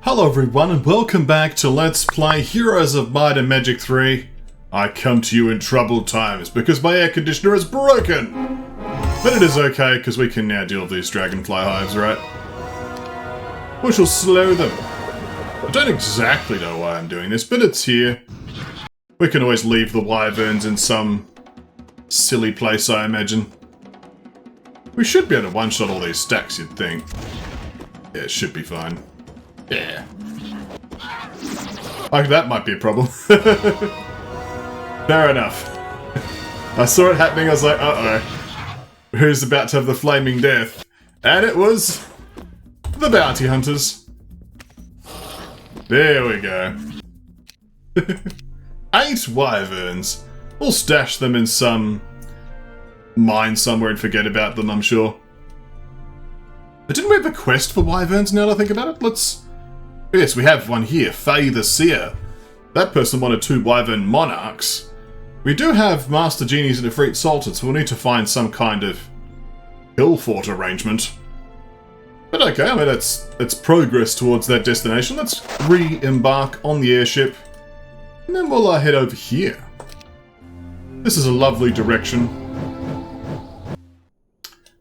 Hello everyone and welcome back to Let's Play Heroes of Might and Magic 3. I come to you in troubled times because my air conditioner is broken! But it is okay because we can now deal with these dragonfly hives, right? We shall slow them. I don't exactly know why I'm doing this, but it's here. We can always leave the wyverns in some silly place, I imagine. We should be able to one-shot all these stacks, you'd think. Yeah, it should be fine. Yeah. Like, that might be a problem. Fair enough. I saw it happening, I was like, uh-oh. Who's about to have the flaming death? And it was the bounty hunters. There we go. 8 wyverns. We'll stash them in some mine somewhere and forget about them, I'm sure. But didn't we have a quest for wyverns now that I think about it? Let's... Yes, we have one here, Faye the Seer. That person wanted 2 wyvern monarchs. We do have Master Genies and Efreet Salted, so we'll need to find some kind of hill fort arrangement. But okay, I mean, it's progress towards that destination. Let's re-embark on the airship. And then we'll head over here. This is a lovely direction.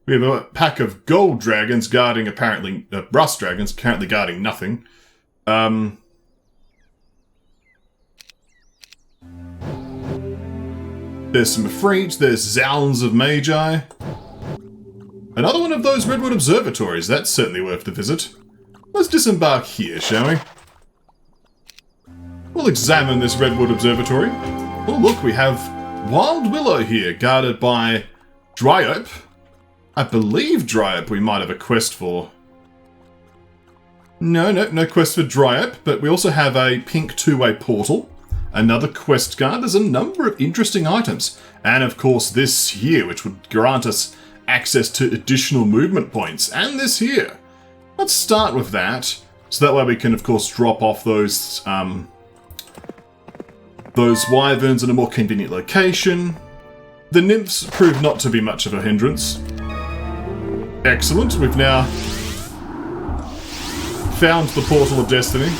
We have a pack of gold dragons guarding apparently... rust dragons currently guarding nothing. There's some Efreet, there's Zounds of Magi. Another one of those Redwood Observatories, that's certainly worth the visit. Let's disembark here, shall we? We'll examine this Redwood Observatory. Oh look, we have Wild Willow here, guarded by Dryope. I believe Dryope we might have a quest for. No quest for Dryope, but we also have a pink 2-way portal. Another quest card. There's a number of interesting items. And of course this here, which would grant us access to additional movement points. And this here. Let's start with that. So that way we can of course drop off those wyverns in a more convenient location. The nymphs prove not to be much of a hindrance. Excellent. We've now found the Portal of Destiny.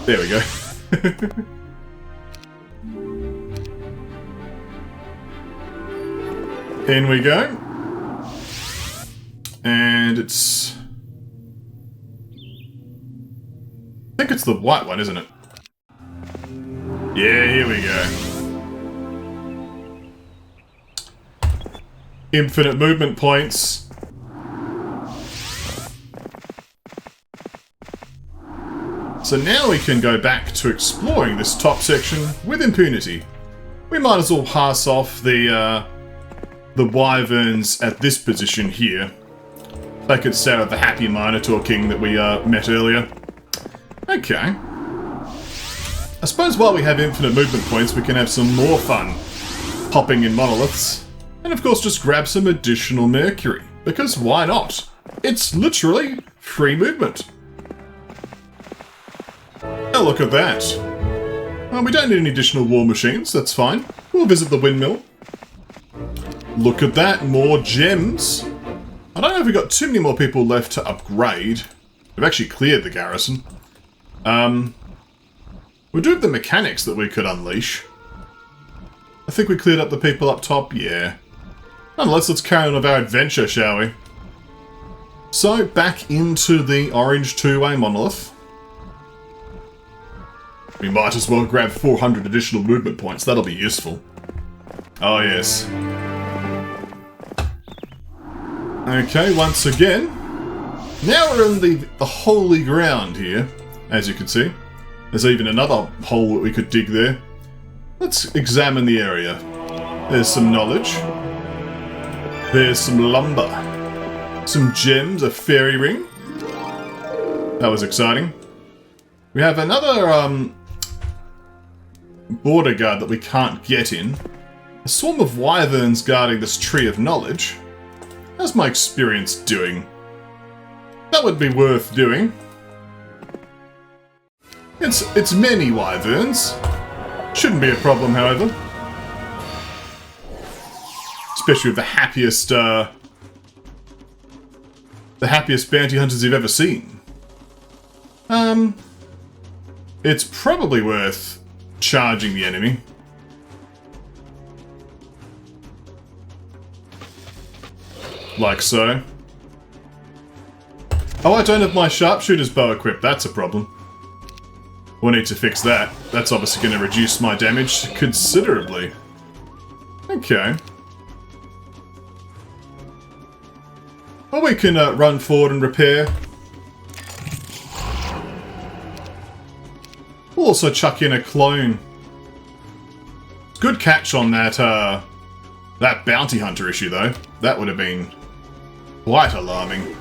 There we go. In we go. And it's... I think it's the white one, isn't it? Yeah, here we go. Infinite movement points. So now we can go back to exploring this top section with impunity. We might as well pass off the wyverns at this position here. They could stay with the happy Minotaur King that we met earlier. Okay. I suppose while we have infinite movement points, we can have some more fun popping in monoliths. And of course just grab some additional mercury. Because why not? It's literally free movement. Oh, look at that. Well, we don't need any additional war machines, that's fine. We'll visit the windmill. Look at that, more gems. I don't know if we've got too many more people left to upgrade. We've actually cleared the garrison. We do have the mechanics that we could unleash. I think we cleared up the people up top, yeah. Nonetheless, let's carry on with our adventure, shall we? So, back into the orange 2-way monolith. We might as well grab 400 additional movement points, that'll be useful. Oh yes. Okay, once again. Now we're in the holy ground here, as you can see. There's even another hole that we could dig there. Let's examine the area. There's some knowledge. There's some lumber. Some gems, a fairy ring. That was exciting. We have another border guard that we can't get in. A swarm of wyverns guarding this tree of knowledge. How's my experience doing? That would be worth doing. It's many wyverns. Shouldn't be a problem, however. Especially with the happiest bounty hunters you've ever seen. It's probably worth charging the enemy. Like so. Oh, I don't have my sharpshooter's bow equipped. That's a problem. We'll need to fix that. That's obviously going to reduce my damage considerably. Okay. Well, we can run forward and repair. We'll also chuck in a clone. Good catch on that bounty hunter issue, though. That would have been quite alarming.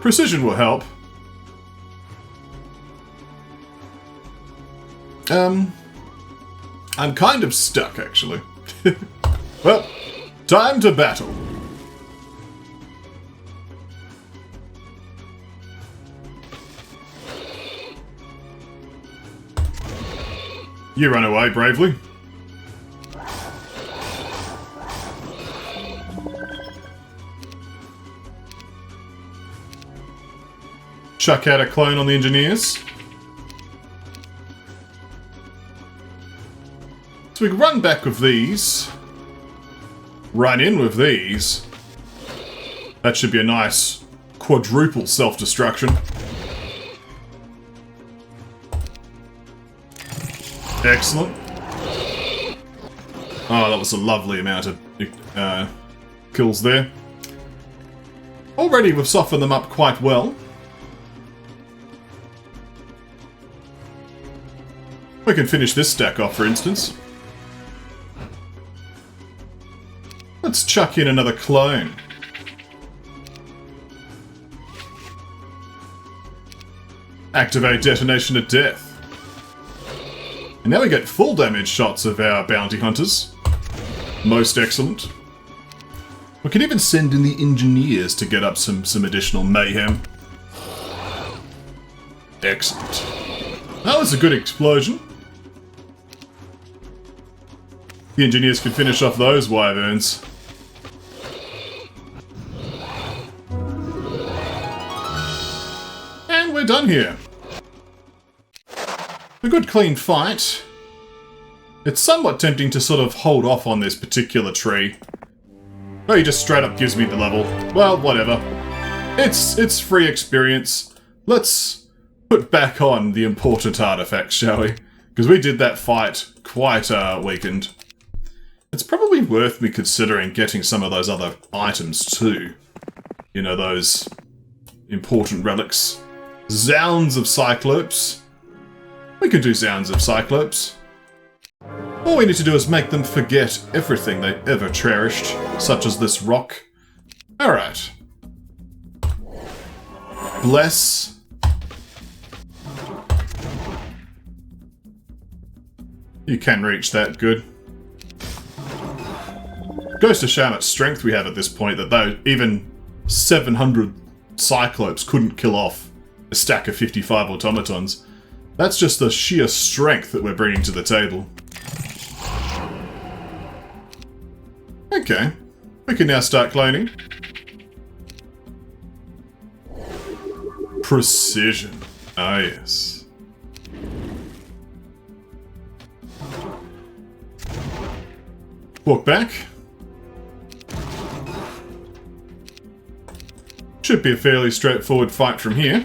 Precision will help. I'm kind of stuck, actually. Well, time to battle. You run away bravely. Chuck out a clone on the engineers. So we can run back with these. Run in with these. That should be a nice quadruple self-destruction. Excellent. Oh, that was a lovely amount of kills there. Already we've softened them up quite well. We can finish this stack off, for instance. Let's chuck in another clone. Activate detonation of death. And now we get full damage shots of our bounty hunters. Most excellent. We can even send in the engineers to get up some additional mayhem. Excellent. That was a good explosion. The engineers can finish off those wyverns. And we're done here. A good clean fight. It's somewhat tempting to sort of hold off on this particular tree. Oh, he just straight up gives me the level. Well, whatever. It's free experience. Let's put back on the important artifacts, shall we? Because we did that fight quite weakened. It's probably worth me considering getting some of those other items too. You know, those important relics. Zounds of cyclopes. We can do Zounds of cyclopes. All we need to do is make them forget everything they ever cherished, such as this rock. Alright. Bless. You can reach that, good. Goes to show how much strength we have at this point, that though even 700 cyclopes couldn't kill off a stack of 55 automatons. That's just the sheer strength that we're bringing to the table. Okay, we can now start cloning. Precision. Ah, yes. Walk back. Should be a fairly straightforward fight from here.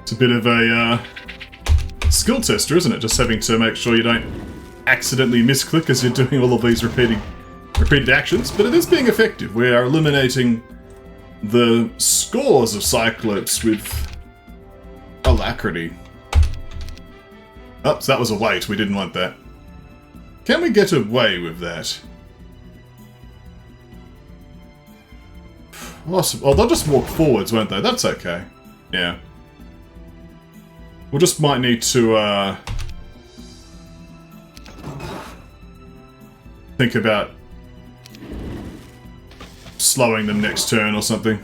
It's a bit of a skill tester, isn't it? Just having to make sure you don't accidentally misclick as you're doing all of these repeated actions, but it is being effective. We are eliminating the scores of cyclopes with alacrity. Oh, so that was a wait. We didn't want that. Can we get away with that? Oh, they'll just walk forwards, won't they? That's okay. Yeah. We just might need to, think about slowing them next turn or something.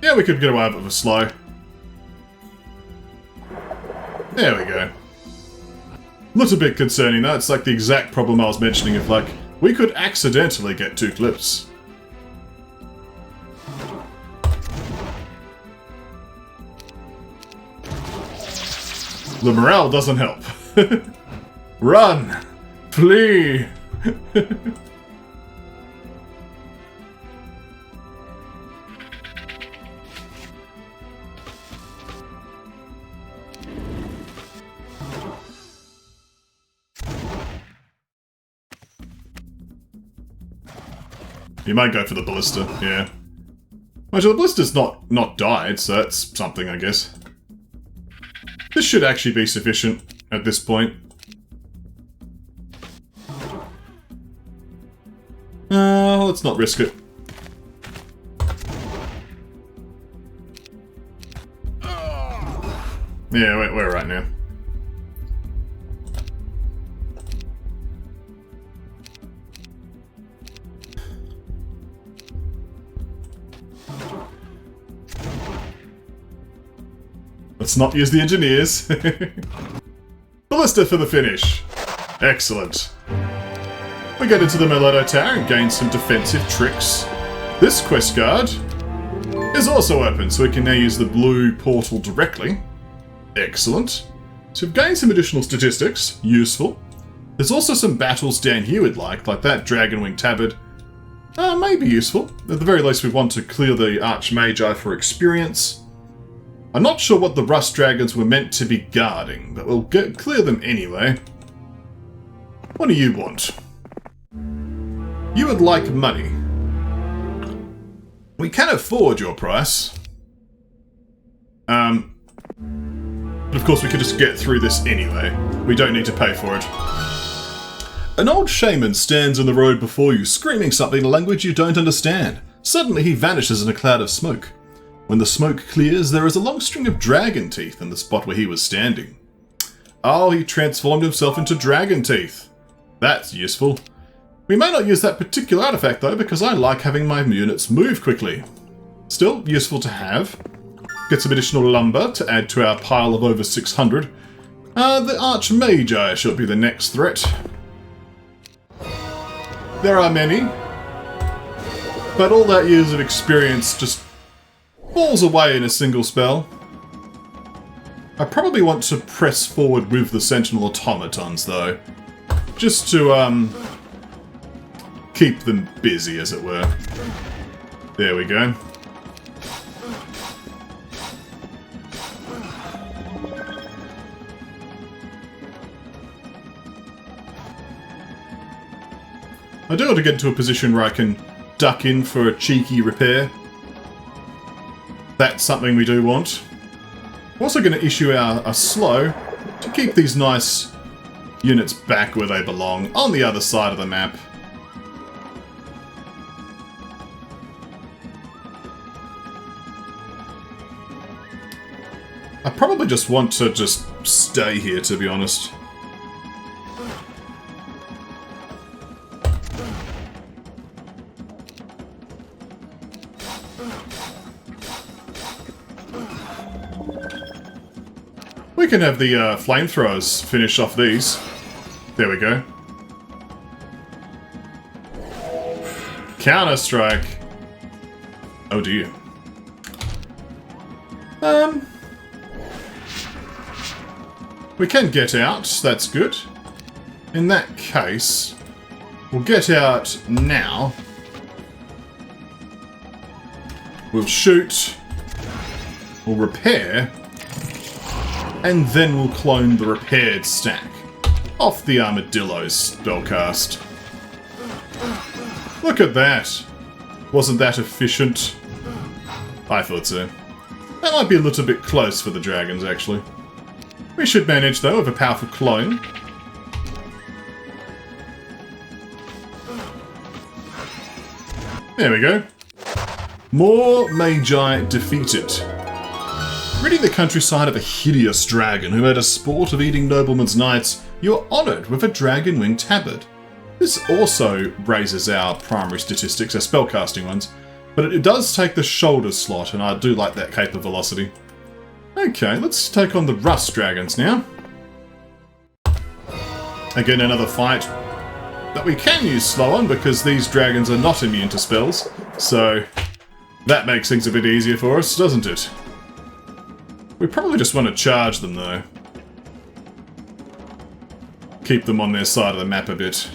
Yeah, we could get away with a slow. There we go. Little bit concerning though, it's like the exact problem I was mentioning of like, we could accidentally get 2 clips. The morale doesn't help. Run! Flee! You might go for the ballista, yeah. Actually, the ballista's not died, so that's something, I guess. This should actually be sufficient at this point. Let's not risk it. Yeah, we're right now. Let's not use the engineers. Ballista for the finish. Excellent. We get into the Melado Tower and gain some defensive tricks. This quest card is also open, so we can now use the blue portal directly. Excellent. So we've gained some additional statistics. Useful. There's also some battles down here we'd like that Dragonwing Tabard. May be useful. At the very least, we want to clear the Archmagi for experience. I'm not sure what the Rust Dragons were meant to be guarding, but we'll clear them anyway. What do you want? You would like money. We can afford your price. But of course we could just get through this anyway. We don't need to pay for it. An old shaman stands in the road before you, screaming something in a language you don't understand. Suddenly he vanishes in a cloud of smoke. When the smoke clears, there is a long string of dragon teeth in the spot where he was standing. Oh, he transformed himself into dragon teeth. That's useful. We may not use that particular artifact though, because I like having my units move quickly. Still, useful to have. Get some additional lumber to add to our pile of over 600. The Archmagi should be the next threat. There are many, but all that years of experience just falls away in a single spell. I probably want to press forward with the Sentinel Automatons though, just to keep them busy, as it were. There we go. I do want to get into a position where I can duck in for a cheeky repair. That's something we do want. We're also going to issue a slow to keep these nice units back where they belong, on the other side of the map. I probably just want to just stay here, to be honest. We can have the flamethrowers finish off these. There we go. Counter-strike. Oh dear. We can get out, that's good. In that case, we'll get out now. We'll shoot. We'll repair. And then we'll clone the repaired stack off the Armadillo's spellcast. Look at that. Wasn't that efficient? I thought so. That might be a little bit close for the dragons, actually. We should manage, though, with a powerful clone. There we go. More Magi defeated. Ridding the countryside of a hideous dragon who made a sport of eating noblemen's knights, you are honoured with a dragon-winged tabard. This also raises our primary statistics, our spellcasting ones, but it does take the shoulder slot, and I do like that cape of velocity. Okay, let's take on the rust dragons now. Again, another fight that we can use slow on because these dragons are not immune to spells, so that makes things a bit easier for us, doesn't it? We probably just want to charge them, though. Keep them on their side of the map a bit.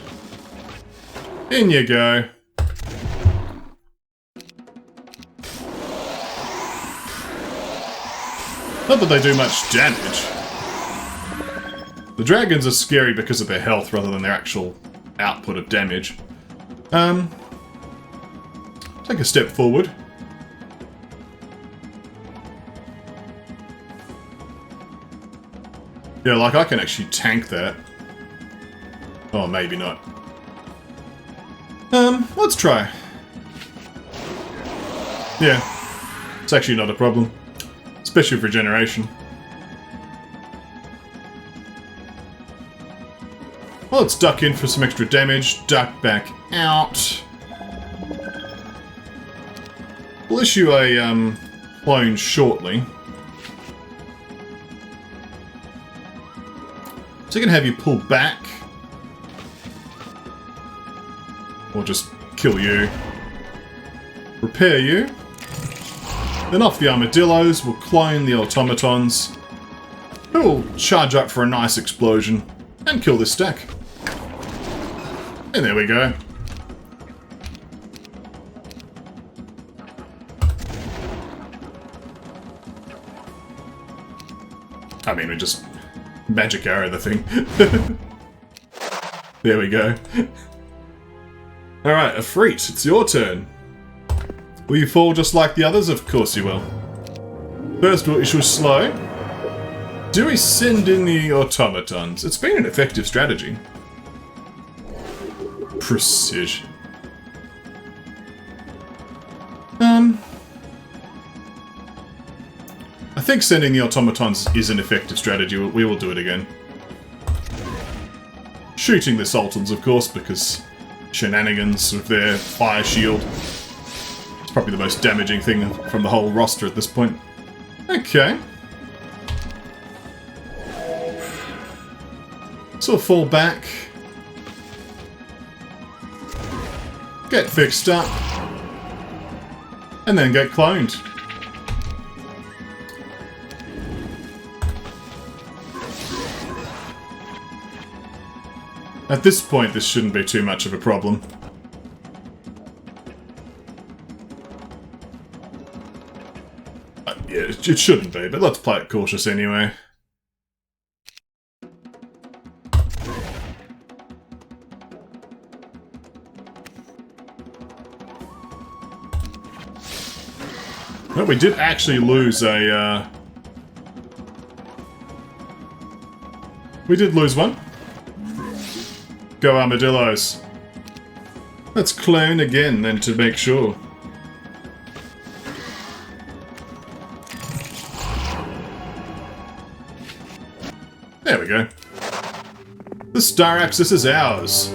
In you go. Not that they do much damage. The dragons are scary because of their health rather than their actual output of damage. Take a step forward. Yeah, like I can actually tank that. Oh, maybe not. Let's try. Yeah, it's actually not a problem. Especially for regeneration. Well, let's duck in for some extra damage. Duck back out. We'll issue a clone shortly. So I can have you pull back. Or just kill you. Repair you. Then off the armadillos, we'll clone the automatons. Who will charge up for a nice explosion. And kill this stack. And there we go. I mean, we just magic arrow the thing. There we go. Alright, Afreet, it's your turn. Will you fall just like the others? Of course you will. First we'll issue slow. Do we send in the automatons? It's been an effective strategy. Precision. I think sending the automatons is an effective strategy. We will do it again. Shooting the sultans, of course, because shenanigans with their fire shield. It's probably the most damaging thing from the whole roster at this point. Okay. So we'll fall back. Get fixed up. And then get cloned. At this point, this shouldn't be too much of a problem. Yeah, it shouldn't be, but let's play it cautious anyway. Well, we did actually lose a... We did lose one. Go armadillos. Let's clone again then to make sure. There we go. The star axis is ours.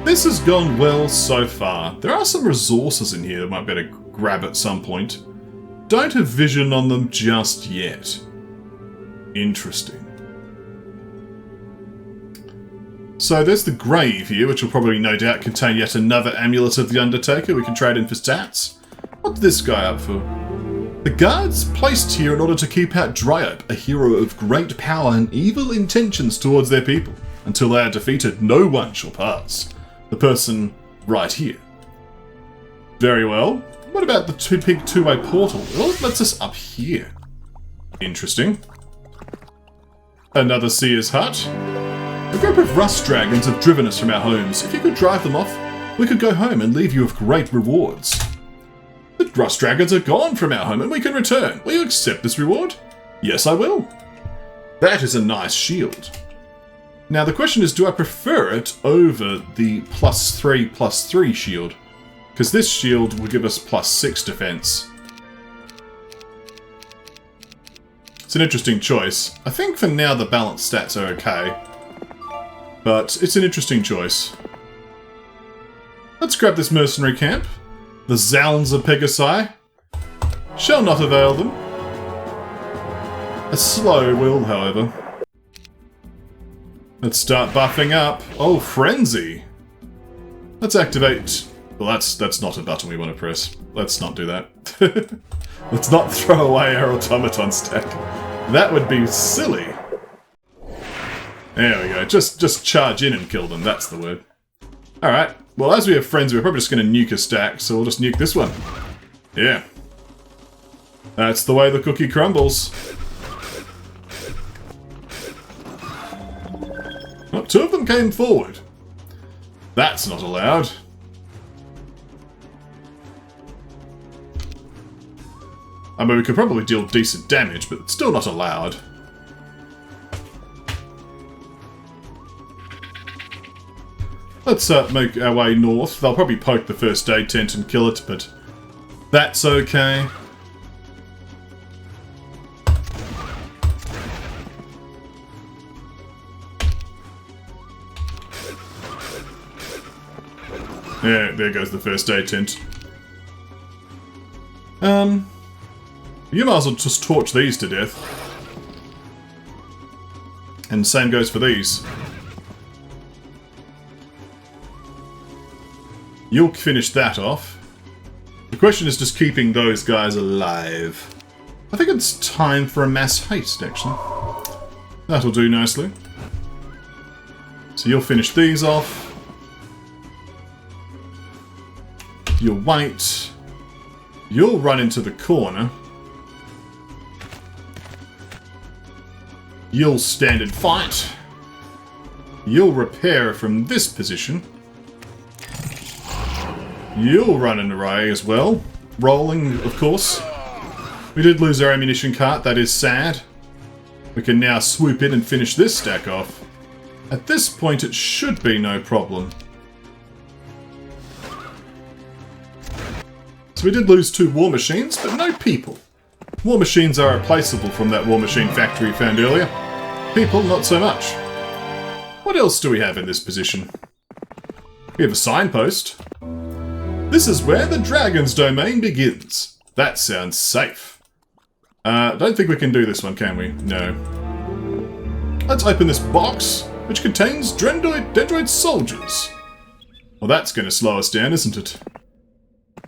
This has gone well so far. There are some resources in here that might be able to grab at some point. Don't have vision on them just yet. Interesting. So there's the grave here, which will probably no doubt contain yet another amulet of the Undertaker we can trade in for stats. What's this guy up for? The guards placed here in order to keep out Dryope, a hero of great power and evil intentions towards their people. Until they are defeated, no one shall pass. The person right here. Very well. What about the big two-way portal? Well, it lets us up here. Interesting. Another seer's hut. A group of rust dragons have driven us from our homes. If you could drive them off, we could go home and leave you with great rewards. The rust dragons are gone from our home and we can return. Will you accept this reward? Yes, I will. That is a nice shield. Now the question is, do I prefer it over the +3/+3 shield? Because this shield will give us +6 defense. It's an interesting choice. I think for now the balance stats are okay. But it's an interesting choice. Let's grab this mercenary camp. The Zounds of Pegasi shall not avail them. A slow will, however. Let's start buffing up. Oh, Frenzy! Let's activate... Well, that's not a button we want to press. Let's not do that. Let's not throw away our automaton stack. That would be silly. There we go. Just charge in and kill them. That's the word. Alright. Well, as we have Frenzy, we're probably just going to nuke a stack, so we'll just nuke this one. Yeah. That's the way the cookie crumbles. Oh, 2 of them came forward. That's not allowed. I mean, we could probably deal decent damage, but it's still not allowed. Let's make our way north. They'll probably poke the first aid tent and kill it, but that's okay. Yeah, there goes the first aid tent. You might as well just torch these to death. And same goes for these. You'll finish that off. The question is just keeping those guys alive. I think it's time for a mass haste, actually. That'll do nicely. So you'll finish these off. You'll wait. You'll run into the corner. You'll stand and fight. You'll repair from this position. You'll run an array as well. Rolling, of course. We did lose our ammunition cart, that is sad. We can now swoop in and finish this stack off. At this point it should be no problem. So we did lose 2 war machines, but no people. War machines are replaceable from that war machine factory we found earlier. People, not so much. What else do we have in this position? We have a signpost. This is where the dragon's domain begins. That sounds safe. Don't think we can do this one, can we? No. Let's open this box, which contains Dendroid soldiers. Well, that's going to slow us down, isn't it?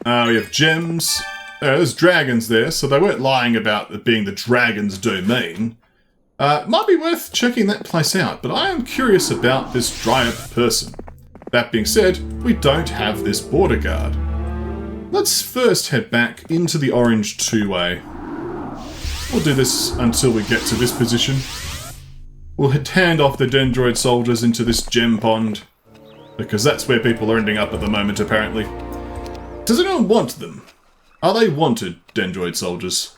We have gems. There's dragons there, so they weren't lying about it being the dragon's domain. Might be worth checking that place out, but I am curious about this Dryad person. That being said, we don't have this border guard. Let's first head back into the orange 2-way. We'll do this until we get to this position. We'll hand off the Dendroid soldiers into this gem pond, because that's where people are ending up at the moment, apparently. Does anyone want them? Are they wanted, Dendroid soldiers?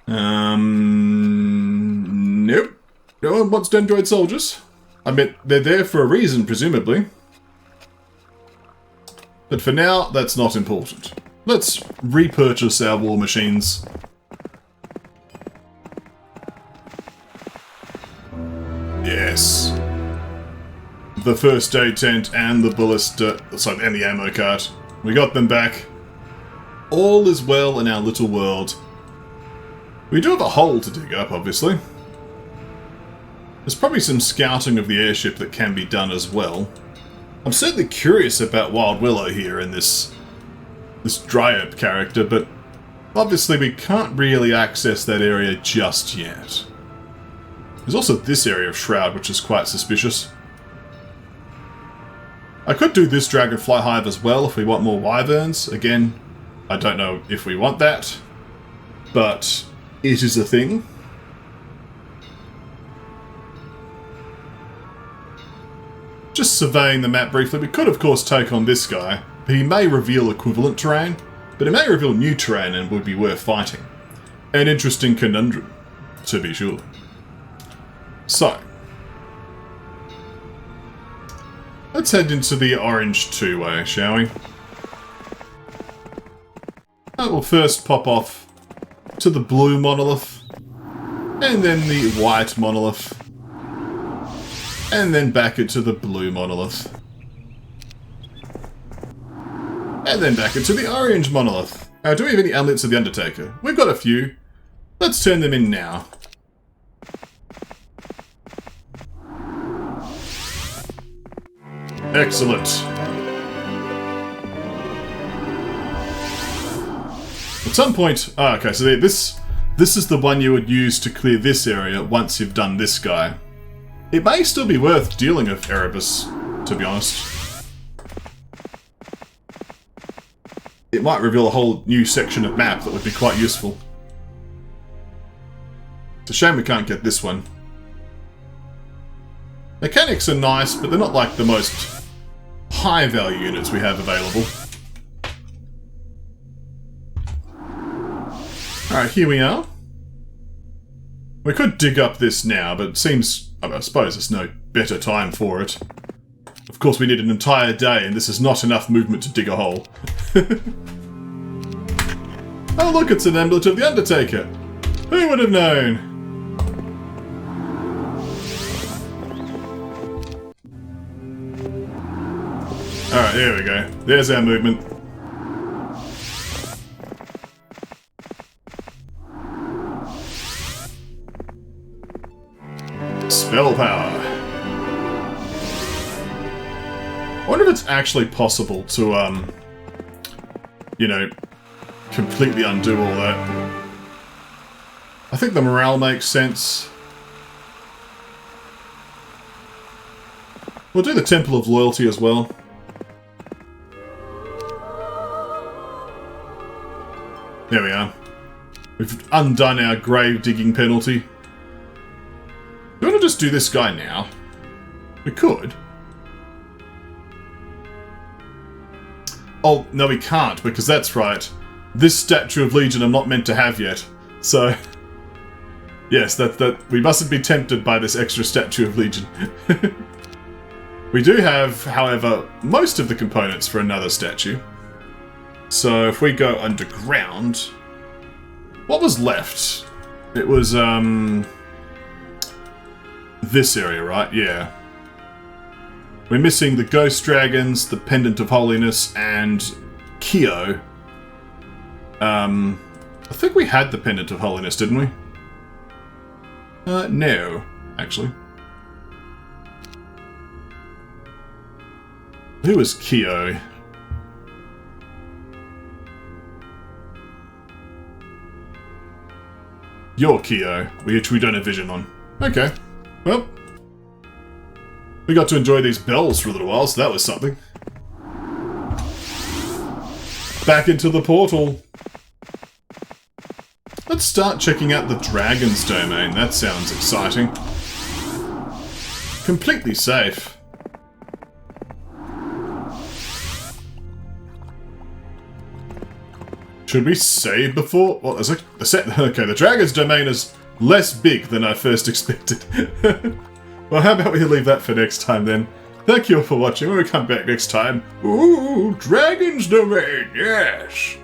Nope. No one wants Dendroid soldiers. I mean, they're there for a reason, presumably. But for now, that's not important. Let's repurchase our war machines. Yes. The first aid tent and the ballista, sorry, and the ammo cart. We got them back. All is well in our little world. We do have a hole to dig up, obviously. There's probably some scouting of the airship that can be done as well. I'm certainly curious about Wild Willow here in this Dryad character, but obviously we can't really access that area just yet. There's also this area of Shroud, which is quite suspicious. I could do this Dragonfly Hive as well if we want more wyverns. Again, I don't know if we want that, but it is a thing. Just surveying the map briefly, we could of course take on this guy, but he may reveal equivalent terrain, but it may reveal new terrain and would be worth fighting. An interesting conundrum, to be sure. So, Let's head into the orange two-way, shall we? We'll first pop off to the blue monolith, and then the white monolith, and then back into the blue monolith, and then back into the orange monolith. Do we have any amulets of the Undertaker? We've got a few. Let's turn them in now. Excellent. At some point... Oh, okay, so this is the one you would use to clear this area once you've done this guy. It may still be worth dealing with Erebus, to be honest. It might reveal a whole new section of map that would be quite useful. It's a shame we can't get this one. Mechanics are nice, but they're not like the most high-value units we have available. Alright, here we are. We could dig up this now, but it seems... I suppose there's no better time for it. Of course, we need an entire day, and this is not enough movement to dig a hole. Oh look, it's an amulet of the Undertaker! Who would have known? Alright, there we go. There's our movement. Spell power. I wonder if it's actually possible to, you know, completely undo all that. I think the morale makes sense. We'll do the Temple of Loyalty as well. There we are. We've undone our grave digging penalty. Do you want to just do this guy now? We could. Oh, no we can't, because that's right. This Statue of Legion I'm not meant to have yet. So, yes, that we mustn't be tempted by this extra Statue of Legion. We do have, however, most of the components for another statue. So if we go underground, what was left? It was, this area, right? Yeah. We're missing the Ghost Dragons, the Pendant of Holiness, and Kyo. I think we had the Pendant of Holiness, didn't we? No, actually. Who was Kyo? You're Kyo, which we don't have vision on. Okay. Well, we got to enjoy these bells for a little while, so that was something. Back into the portal. Let's start checking out the Dragon's Domain. That sounds exciting. Completely safe. Should we save before? Well, there's like the set. Okay, the Dragon's Domain is less big than I first expected. Well, how about we leave that for next time then? Thank you all for watching. When we come back next time, ooh, Dragon's Domain, yes!